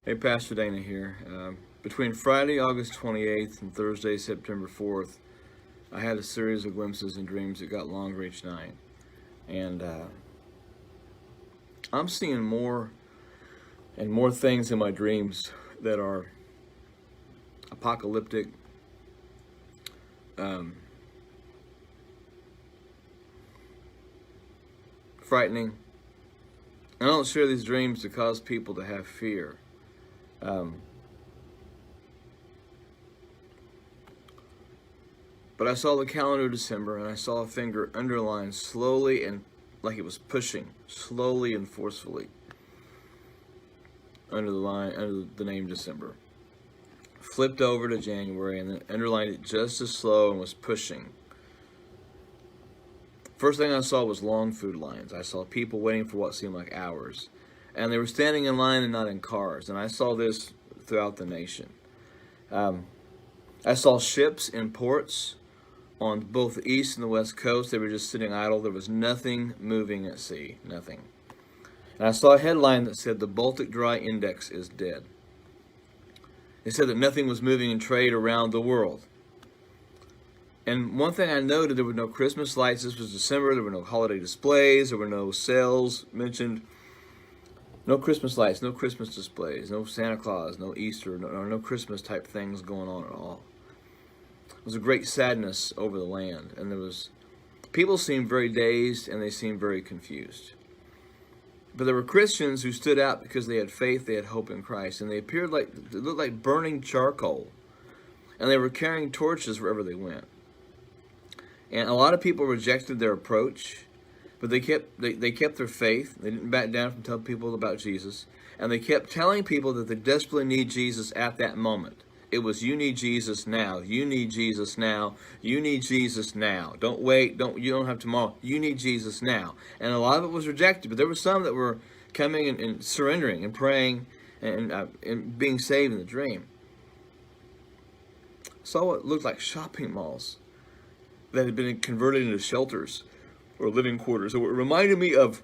Hey, Pastor Dana here. Between Friday, August 28th and Thursday, September 4th, I had a series of glimpses and dreams that got longer each night. And I'm seeing more and more things in my dreams that are apocalyptic, frightening. I don't share these dreams to cause people to have fear. But I saw the calendar of December, and I saw a finger underlined slowly and like it was pushing, slowly and forcefully, under the name December. Flipped over to January and then underlined it just as slow and was pushing. First thing I saw was long food lines. I saw people waiting for what seemed like hours. And they were standing in line and not in cars. And I saw this throughout the nation. I saw ships in ports on both the east and the west coast. They were just sitting idle. There was nothing moving at sea. Nothing. And I saw a headline that said, "The Baltic Dry Index is dead." It said that nothing was moving in trade around the world. And one thing I noted, there were no Christmas lights. This was December. There were no holiday displays. There were no sales mentioned. No Christmas lights, no Christmas displays, no Santa Claus, no Easter, no Christmas type things going on at all. It was a great sadness over the land. And people seemed very dazed and they seemed very confused. But there were Christians who stood out because they had faith, they had hope in Christ. And they looked like burning charcoal. And they were carrying torches wherever they went. And a lot of people rejected their approach, but they kept their faith. They didn't back down from telling people about Jesus. And they kept telling people that they desperately need Jesus at that moment. It was, you need Jesus now. You need Jesus now. You need Jesus now. Don't wait. You don't have tomorrow. You need Jesus now. And a lot of it was rejected, but there were some that were coming and surrendering and praying and being saved in the dream. I saw what looked like shopping malls that had been converted into shelters or living quarters. So it reminded me of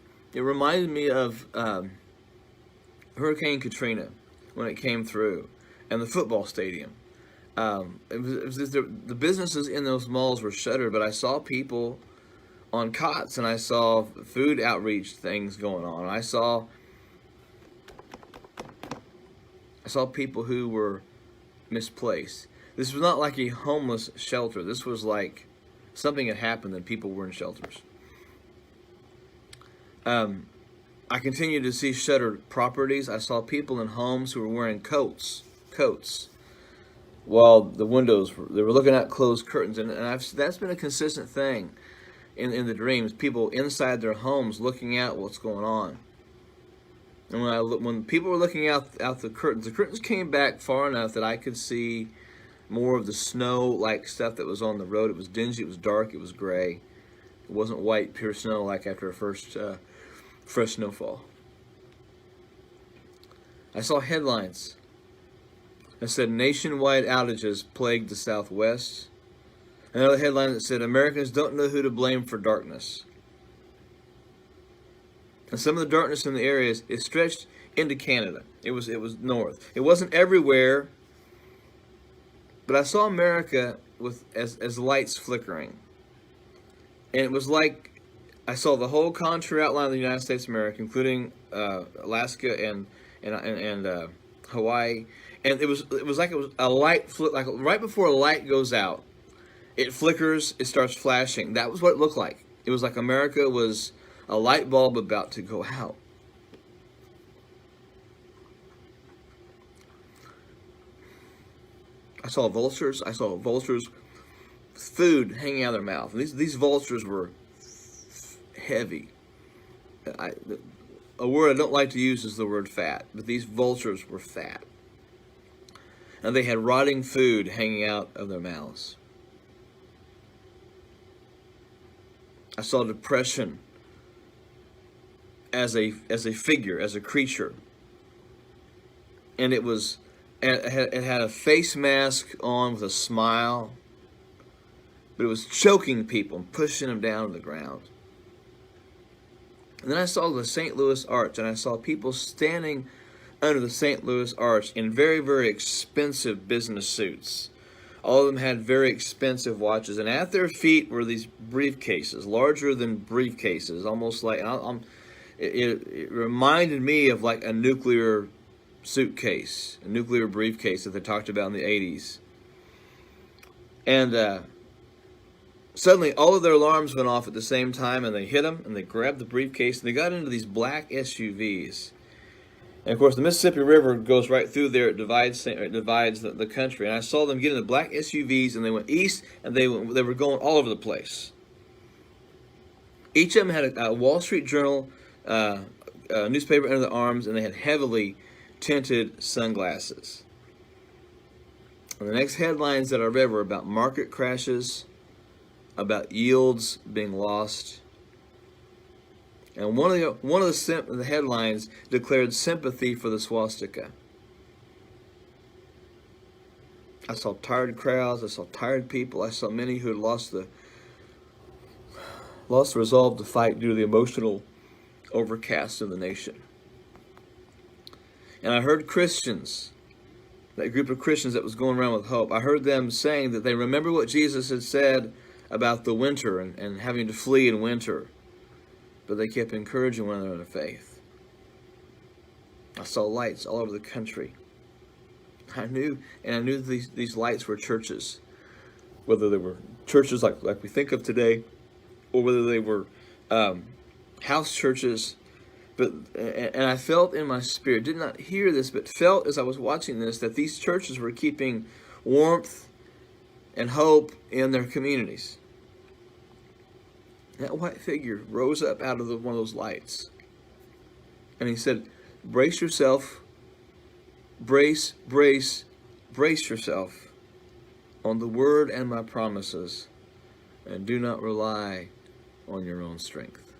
Hurricane Katrina when it came through, and the football stadium. The businesses in those malls were shuttered, but I saw people on cots, and I saw food outreach things going on. I saw people who were misplaced. This was not like a homeless shelter. This was like something had happened and people were in shelters. I continued to see shuttered properties. I saw people in homes who were wearing coats, while the windows they were looking at closed curtains, and that's been a consistent thing in the dreams. People inside their homes looking out what's going on. And when people were looking out the curtains came back far enough that I could see more of the snow-like stuff that was on the road. It was dingy, it was dark, it was gray. It wasn't white, pure snow like after a first fresh snowfall. I saw headlines that said, "Nationwide outages plagued the Southwest." Another headline that said, "Americans don't know who to blame for darkness." And some of the darkness in the areas, it stretched into Canada. It was north. It wasn't everywhere. But I saw America as lights flickering. And it was like I saw the whole contour outline of the United States of America, including Alaska and Hawaii. And it was like it was a light like right before a light goes out, it flickers, it starts flashing. That was what it looked like. It was like America was a light bulb about to go out. I saw vultures. Food hanging out of their mouth. These vultures were heavy. A word I don't like to use is the word fat, but these vultures were fat. And they had rotting food hanging out of their mouths. I saw depression as a figure, as a creature. And it had a face mask on with a smile, but it was choking people and pushing them down to the ground. And then I saw the St. Louis Arch, and I saw people standing under the St. Louis Arch in very, very expensive business suits. All of them had very expensive watches, and at their feet were these briefcases, larger than briefcases, almost like it reminded me of like a nuclear suitcase, a nuclear briefcase that they talked about in the 80s. And suddenly all of their alarms went off at the same time, and they hit them, and they grabbed the briefcase, and they got into these black SUVs. And of course, the Mississippi River goes right through there. It divides the country. And I saw them get in the black SUVs, and they went east, and they were going all over the place. Each of them had a Wall Street Journal newspaper under the arms, and they had heavily tinted sunglasses. And the next headlines that I read were about market crashes, about yields being lost. And one of the headlines declared sympathy for the swastika. I saw tired crowds. I saw tired people. I saw many who had lost the resolve to fight due to the emotional overcast of the nation. And I heard Christians, that group of Christians that was going around with hope, I heard them saying that they remember what Jesus had said about the winter and having to flee in winter. But they kept encouraging one another in the faith. I saw lights all over the country. I knew these lights were churches, whether they were churches like we think of today, or whether they were house churches. And I felt in my spirit, did not hear this, but felt as I was watching this, that these churches were keeping warmth and hope in their communities. That white figure rose up out of one of those lights. And he said, brace yourself, brace yourself on the word and my promises, and do not rely on your own strength.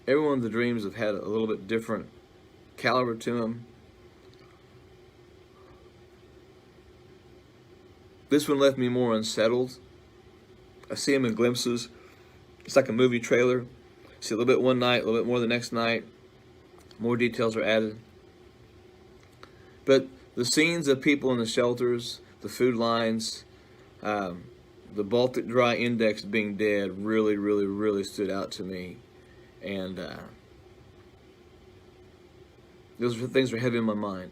Every one of the dreams have had a little bit different caliber to them. This one left me more unsettled. I see them in glimpses. It's like a movie trailer. See a little bit one night, a little bit more the next night. More details are added. But the scenes of people in the shelters, the food lines, the Baltic Dry Index being dead really, really, really stood out to me. And those things were heavy in my mind.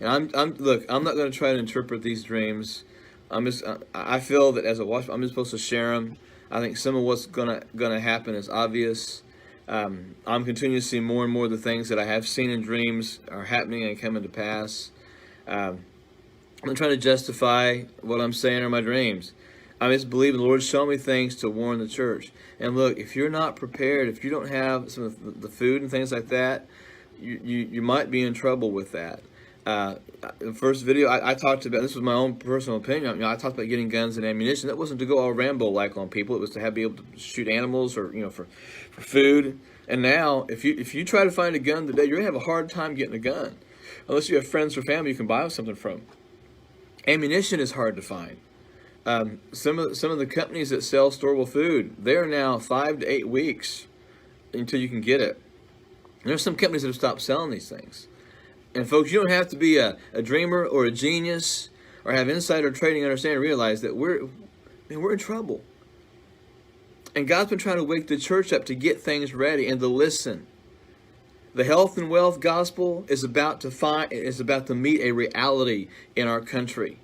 And look, I'm not going to try to interpret these dreams. I feel that as a watchman, I'm just supposed to share them. I think some of what's gonna happen is obvious. I'm continuing to see more and more of the things that I have seen in dreams are happening and coming to pass. I'm not trying to justify what I'm saying or my dreams. I just believe the Lord showing me things to warn the church. And look, if you're not prepared, if you don't have some of the food and things like that, you might be in trouble with that. The first video I talked about, this was my own personal opinion. I talked about getting guns and ammunition. That wasn't to go all Rambo-like on people. It was to be able to shoot animals or for food. And now, if you try to find a gun today, you're gonna have a hard time getting a gun, unless you have friends or family you can buy something from. Ammunition is hard to find. Some of the companies that sell storable food, they are now 5 to 8 weeks until you can get it. And there's some companies that have stopped selling these things. And folks, you don't have to be a dreamer or a genius or have insider trading understanding to realize that we're in trouble. And God's been trying to wake the church up to get things ready and to listen. The health and wealth gospel is about to meet a reality in our country.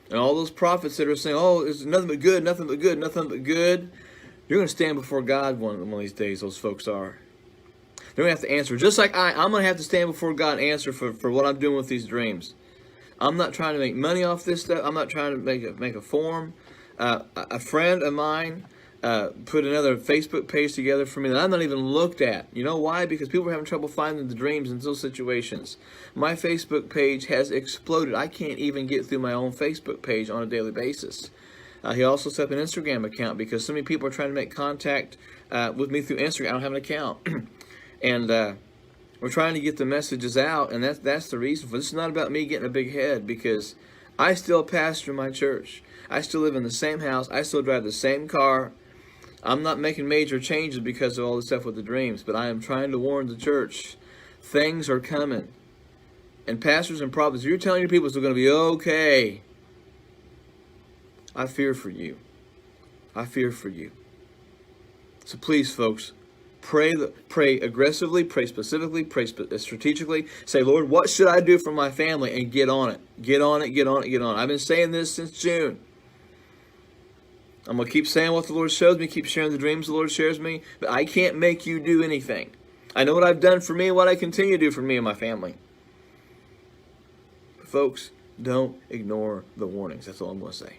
And all those prophets that are saying, oh, it's nothing but good, nothing but good, nothing but good, you're going to stand before God one of these days, those folks are. They're going to have to answer. Just like I'm going to have to stand before God and answer for what I'm doing with these dreams. I'm not trying to make money off this stuff. I'm not trying to make a form. A friend of mine put another Facebook page together for me that I'm not even looked at. You know why? Because people are having trouble finding the dreams in those situations. My Facebook page has exploded. I can't even get through my own Facebook page on a daily basis. He also set up an Instagram account because so many people are trying to make contact with me through Instagram. I don't have an account. And we're trying to get the messages out, and that's the reason for this. It's not about me getting a big head, because I still pastor my church. I still live in the same house. I still drive the same car. I'm not making major changes because of all this stuff with the dreams, but I am trying to warn the church. Things are coming. And pastors and prophets, you're telling your people it's going to be okay. I fear for you. I fear for you. So please, folks, pray aggressively, pray specifically, pray strategically. Say, Lord, what should I do for my family? And get on it. Get on it, get on it, get on it. I've been saying this since June. I'm going to keep saying what the Lord shows me, keep sharing the dreams the Lord shares me, but I can't make you do anything. I know what I've done for me and what I continue to do for me and my family. But folks, don't ignore the warnings. That's all I'm going to say.